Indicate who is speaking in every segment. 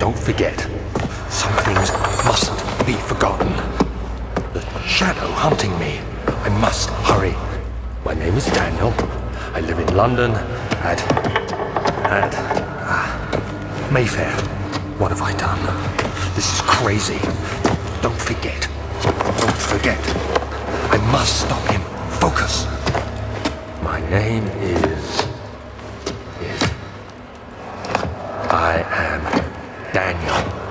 Speaker 1: don't forget. Some things mustn't be forgotten. The shadow hunting me. I must hurry. My name is Daniel. I live in London at Mayfair. What have I done? This is crazy. Don't forget. Don't forget. I must stop him. Focus. My name is I am Daniel.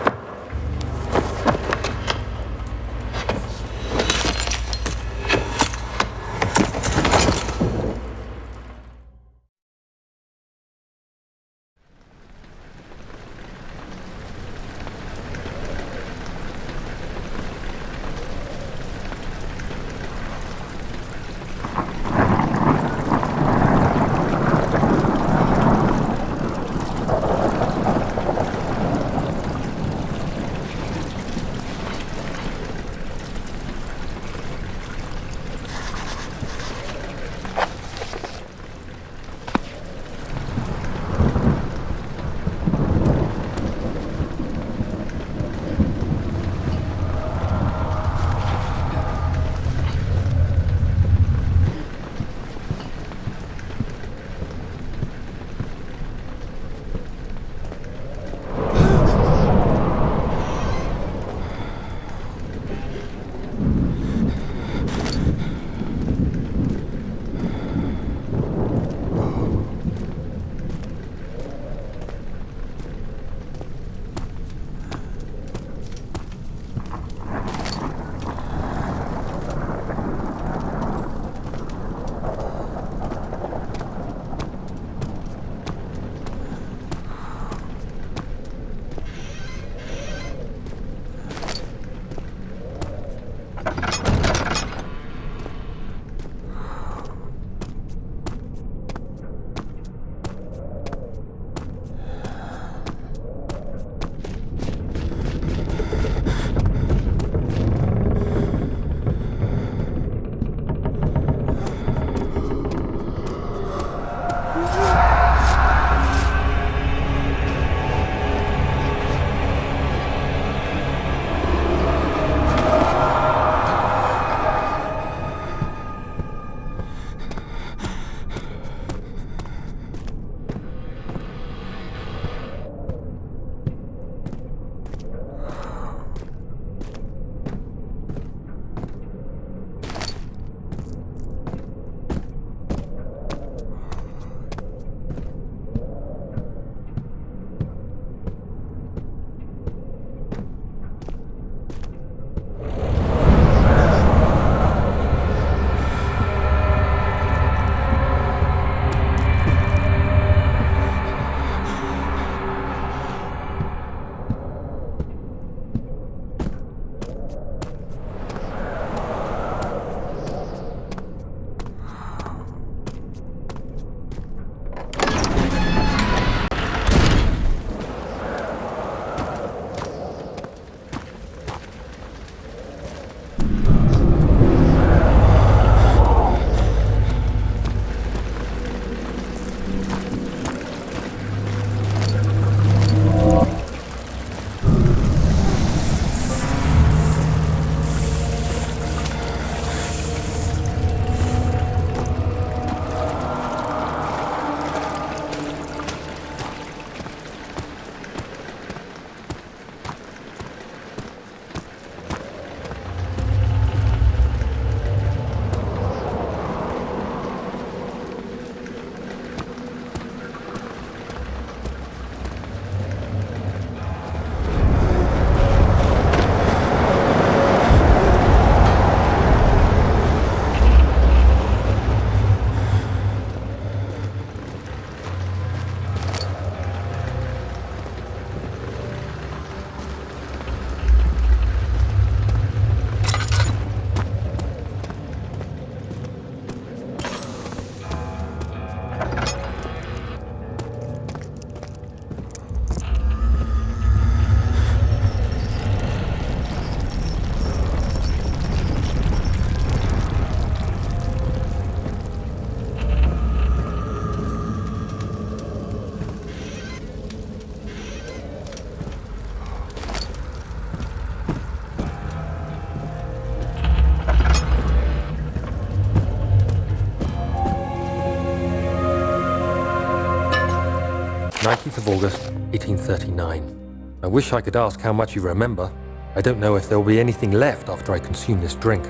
Speaker 1: 19th of August, 1839. I wish I could ask how much you remember. I don't know if there will be anything left after I consume this drink.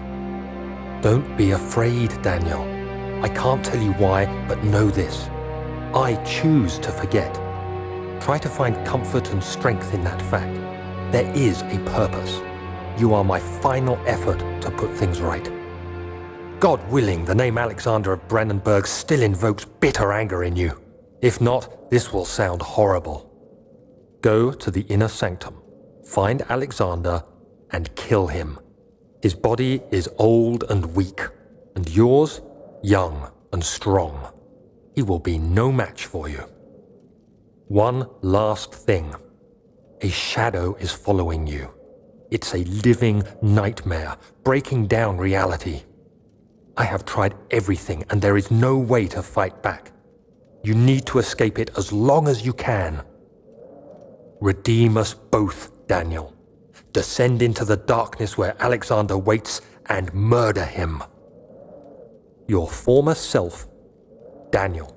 Speaker 1: Don't be afraid, Daniel. I can't tell you why, but know this. I choose to forget. Try to find comfort and strength in that fact. There is a purpose. You are my final effort to put things right. God willing, the name Alexander of Brandenburg still invokes bitter anger in you. If not, this will sound horrible. Go to the inner sanctum, find Alexander, and kill him. His body is old and weak, and yours, young and strong. He will be no match for you. One last thing. A shadow is following you. It's a living nightmare, breaking down reality. I have tried everything, and there is no way to fight back. You need to escape it as long as you can. Redeem us both, Daniel. Descend into the darkness where Alexander waits and murder him. Your former self, Daniel.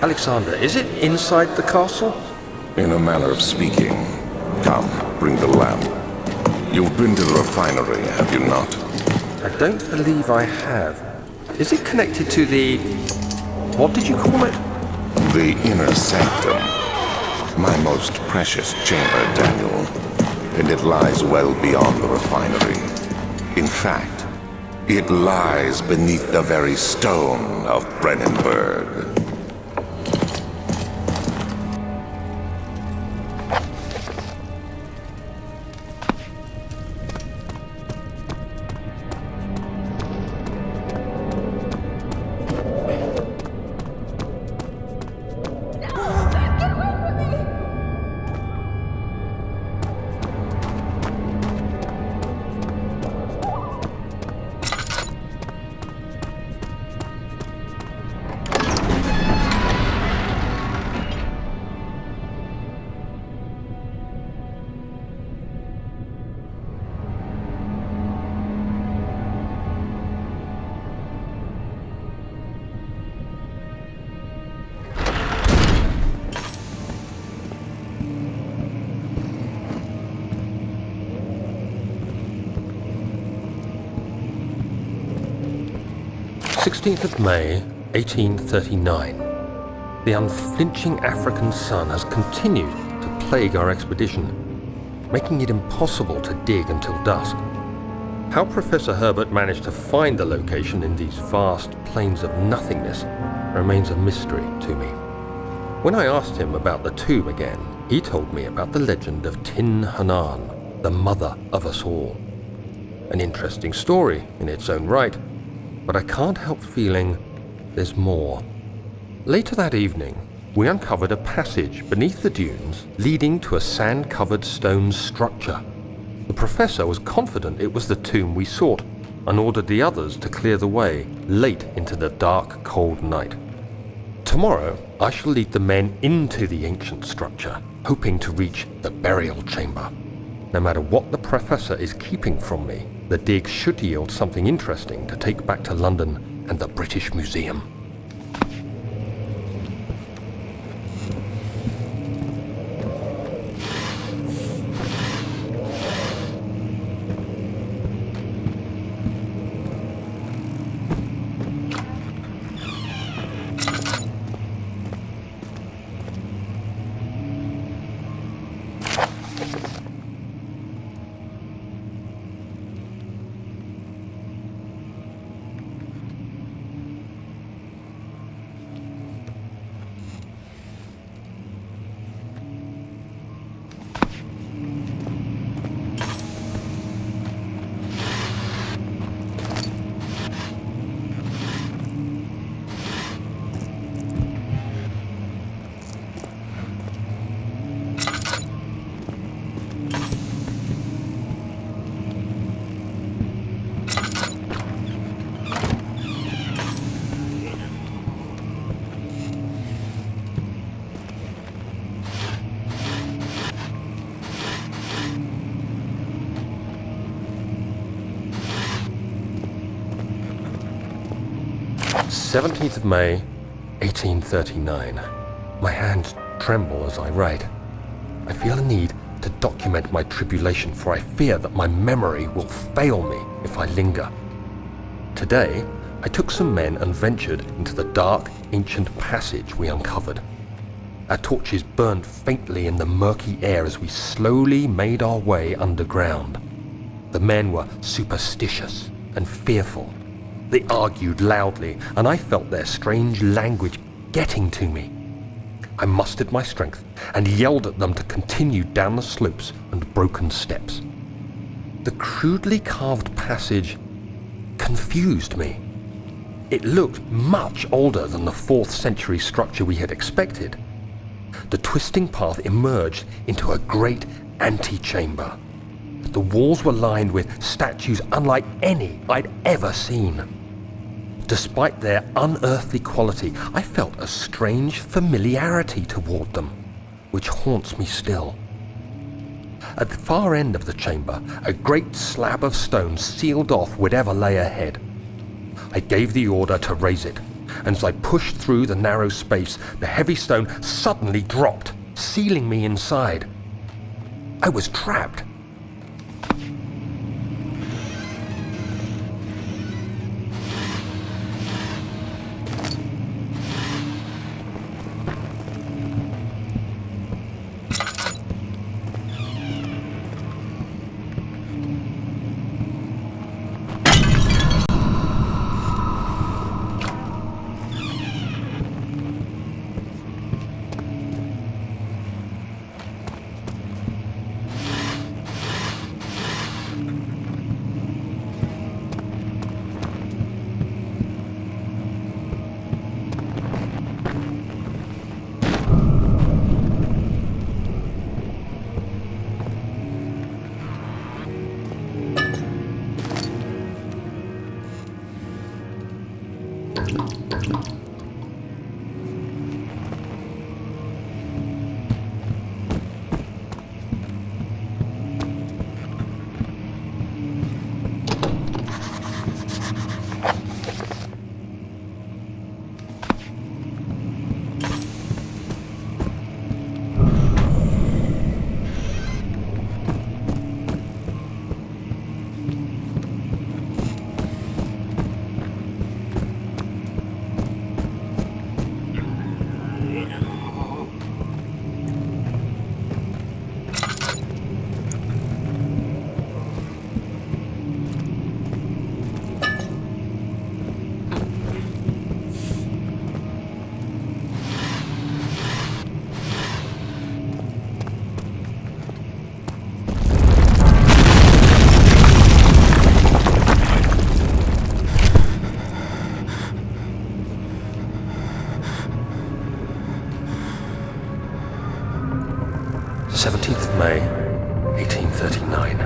Speaker 1: Alexander, is it inside the castle?
Speaker 2: In a manner of speaking. Come, bring the lamp. You've been to the refinery, have you not?
Speaker 1: I don't believe I have. Is it connected to the... what did you call it?
Speaker 2: The inner sanctum. My most precious chamber, Daniel. And it lies well beyond the refinery. In fact, it lies beneath the very stone of Brandenburg.
Speaker 1: Of May, 1839. The unflinching African sun has continued to plague our expedition, making it impossible to dig until dusk. How Professor Herbert managed to find the location in these vast plains of nothingness remains a mystery to me. When I asked him about the tomb again, he told me about the legend of Tin Hanan, the mother of us all. An interesting story in its own right, but I can't help feeling there's more. Later that evening, we uncovered a passage beneath the dunes leading to a sand-covered stone structure. The professor was confident it was the tomb we sought and ordered the others to clear the way late into the dark, cold night. Tomorrow, I shall lead the men into the ancient structure, hoping to reach the burial chamber. No matter what the professor is keeping from me, the dig should yield something interesting to take back to London and the British Museum. 17th of May, 1839. My hands tremble as I write. I feel a need to document my tribulation, for I fear that my memory will fail me if I linger. Today, I took some men and ventured into the dark, ancient passage we uncovered. Our torches burned faintly in the murky air as we slowly made our way underground. The men were superstitious and fearful. They argued loudly, and I felt their strange language getting to me. I mustered my strength and yelled at them to continue down the slopes and broken steps. The crudely carved passage confused me. It looked much older than the 4th century structure we had expected. The twisting path emerged into a great antechamber. The walls were lined with statues unlike any I'd ever seen. Despite their unearthly quality, I felt a strange familiarity toward them, which haunts me still. At the far end of the chamber, a great slab of stone sealed off whatever lay ahead. I gave the order to raise it, and as I pushed through the narrow space, the heavy stone suddenly dropped, sealing me inside. I was trapped. May 1839.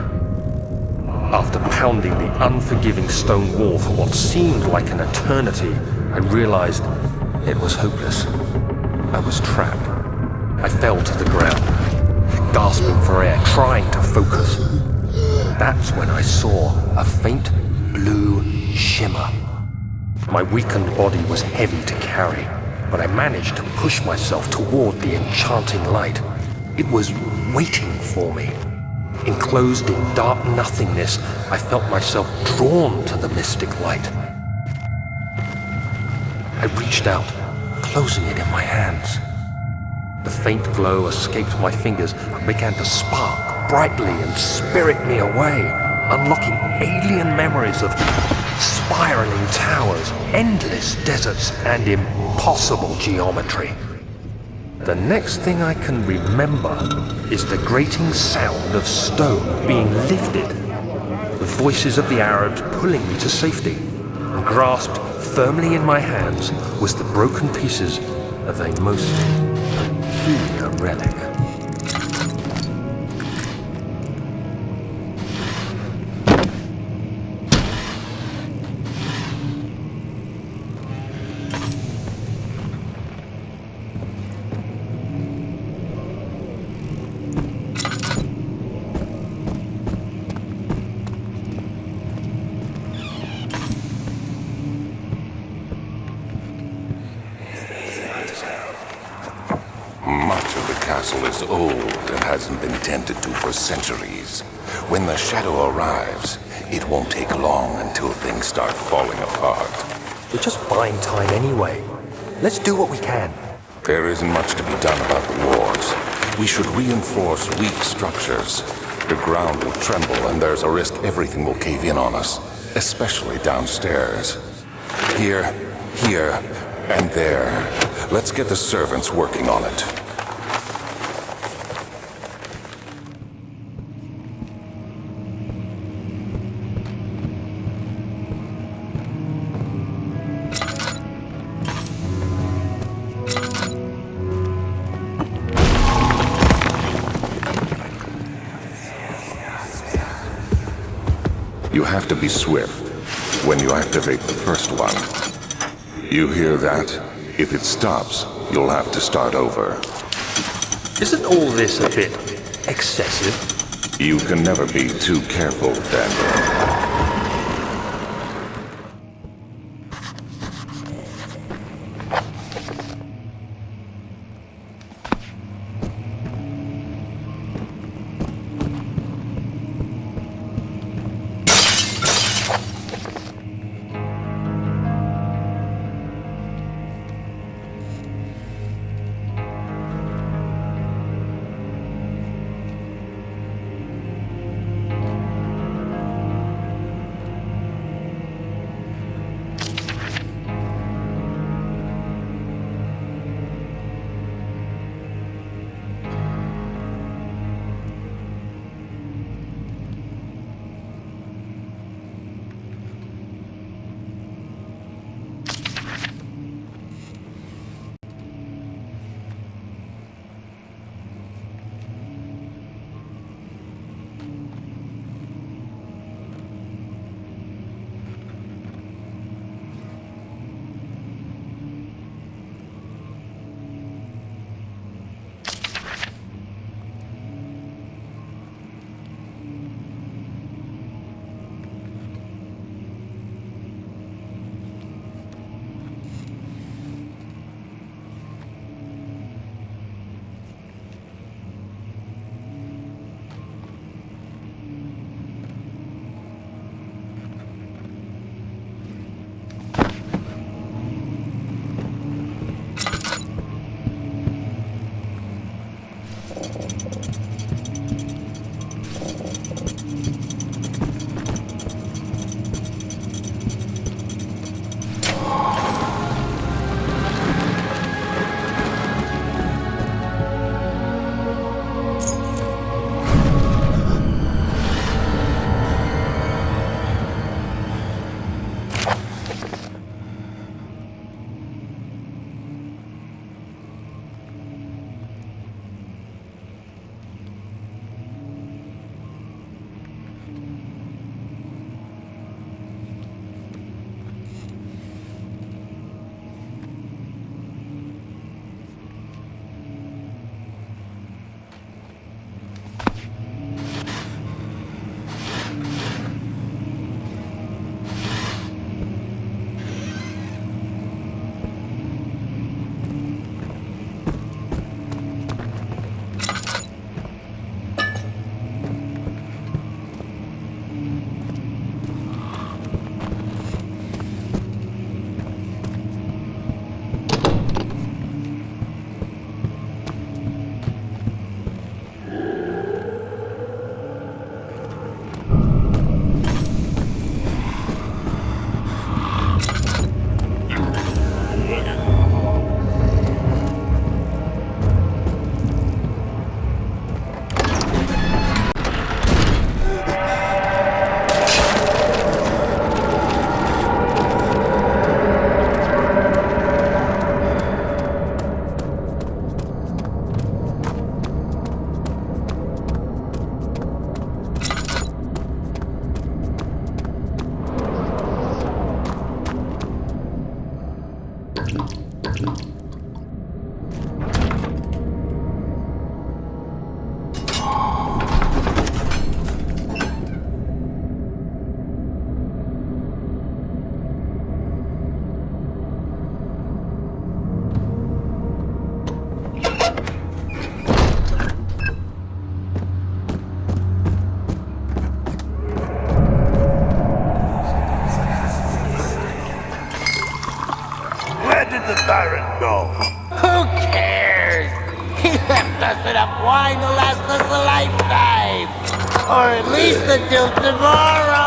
Speaker 1: After pounding the unforgiving stone wall for what seemed like an eternity, I realized it was hopeless. I was trapped. I fell to the ground, gasping for air, trying to focus. That's when I saw a faint blue shimmer. My weakened body was heavy to carry, but I managed to push myself toward the enchanting light. It was waiting for me. Enclosed in dark nothingness, I felt myself drawn to the mystic light. I reached out, closing it in my hands. The faint glow escaped my fingers and began to spark brightly and spirit me away, unlocking alien memories of spiraling towers, endless deserts, and impossible geometry. The next thing I can remember is the grating sound of stone being lifted, the voices of the Arabs pulling me to safety, and grasped firmly in my hands was the broken pieces of a most peculiar relic.
Speaker 2: years old and hasn't been tended to for centuries. When the shadow arrives, it won't take long until things start falling apart.
Speaker 1: We're just buying time anyway. Let's do what we can.
Speaker 2: There isn't much to be done about the wars. We should reinforce weak structures. The ground will tremble and there's a risk everything will cave in on us, especially downstairs. Here, and there. Let's get the servants working on it. You have to be swift when you activate the first one. You hear that? If it stops, you'll have to start over.
Speaker 1: Isn't all this a bit excessive?
Speaker 2: You can never be too careful, Daniel.
Speaker 3: the Baron go?
Speaker 4: Who cares? He left us enough wine to last us a lifetime. Or at least until tomorrow.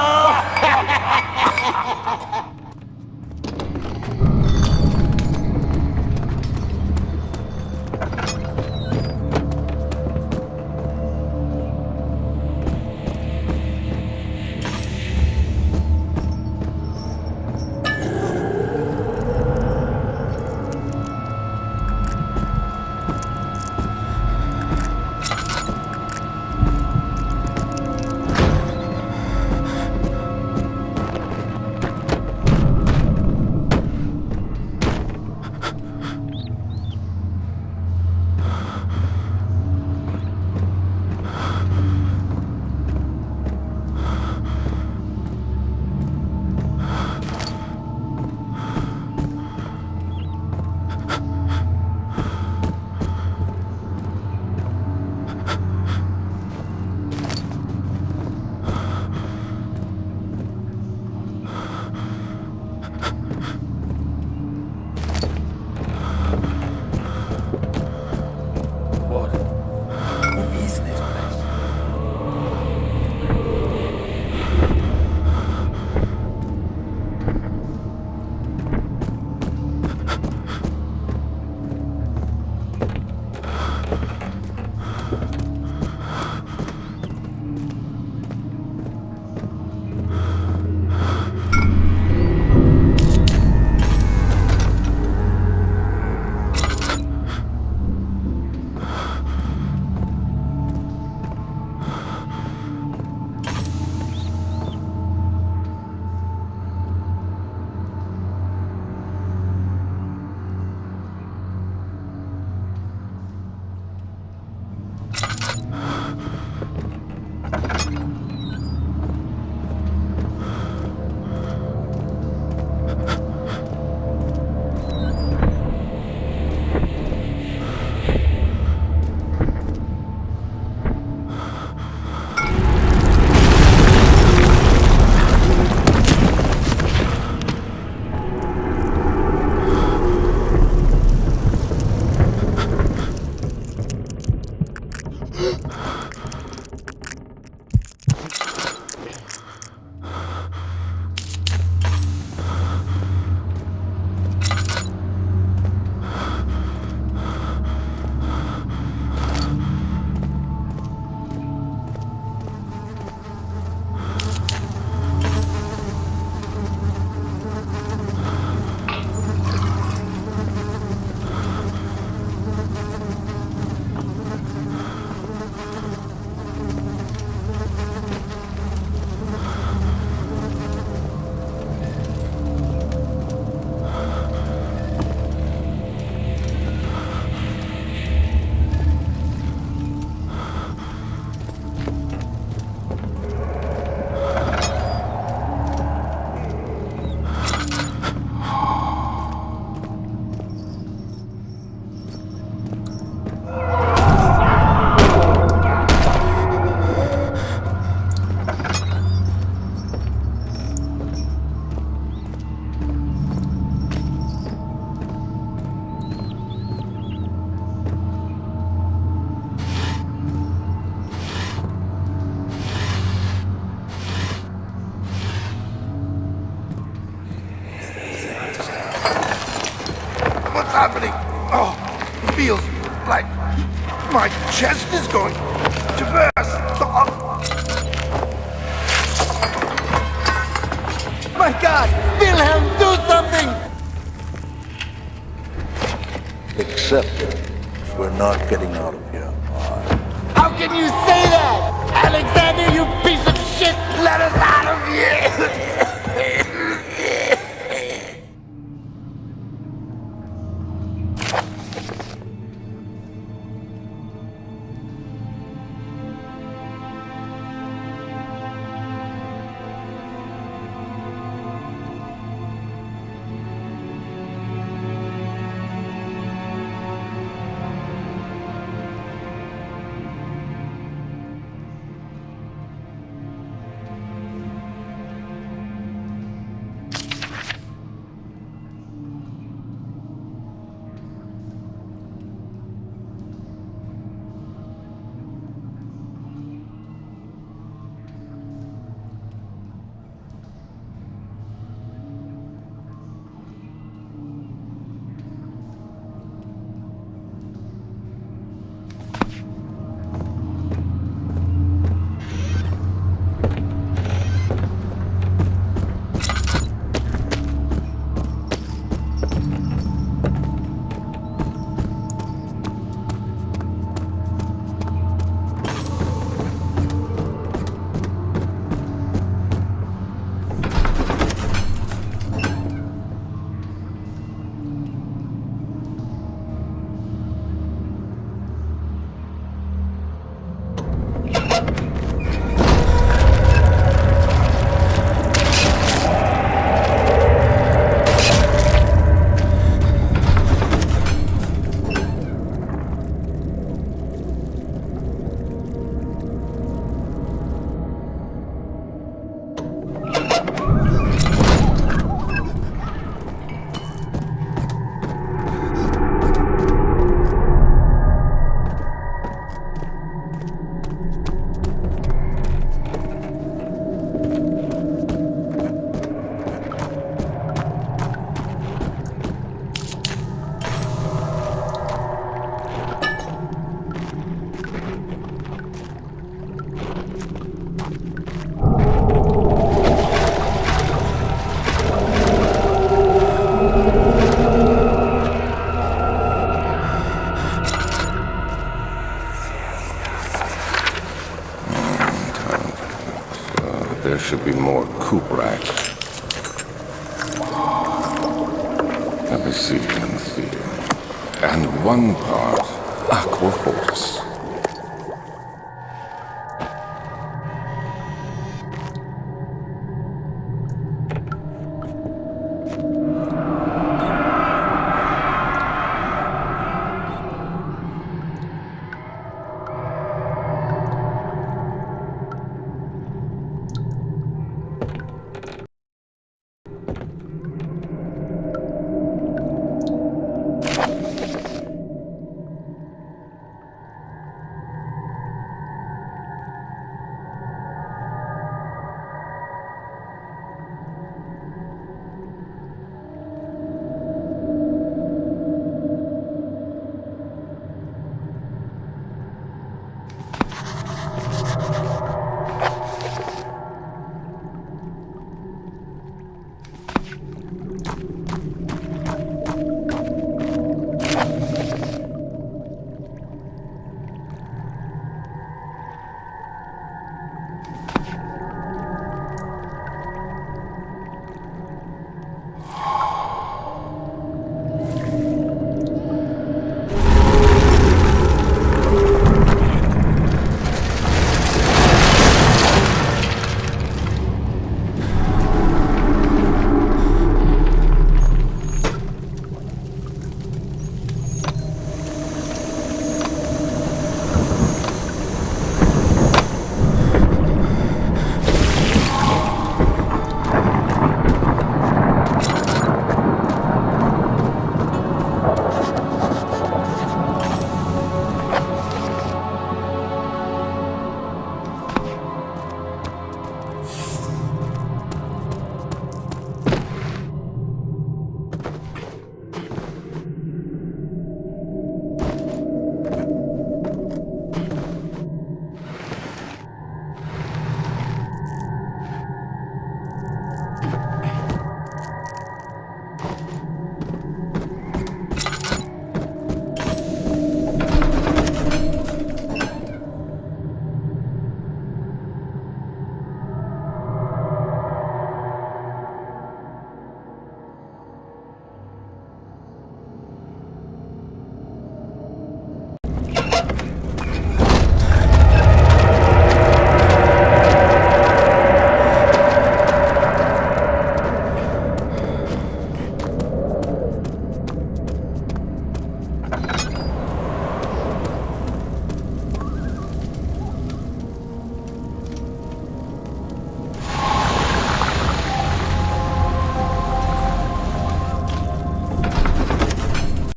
Speaker 3: happening? Oh, it feels like my chest is going to burst.
Speaker 4: My God! Wilhelm, do something!
Speaker 5: Except we're not getting out of here.
Speaker 4: How can you say that? Alexander, you piece of shit! Let us out of here!
Speaker 2: there should be more cubre. Let me see. And one part aqua force.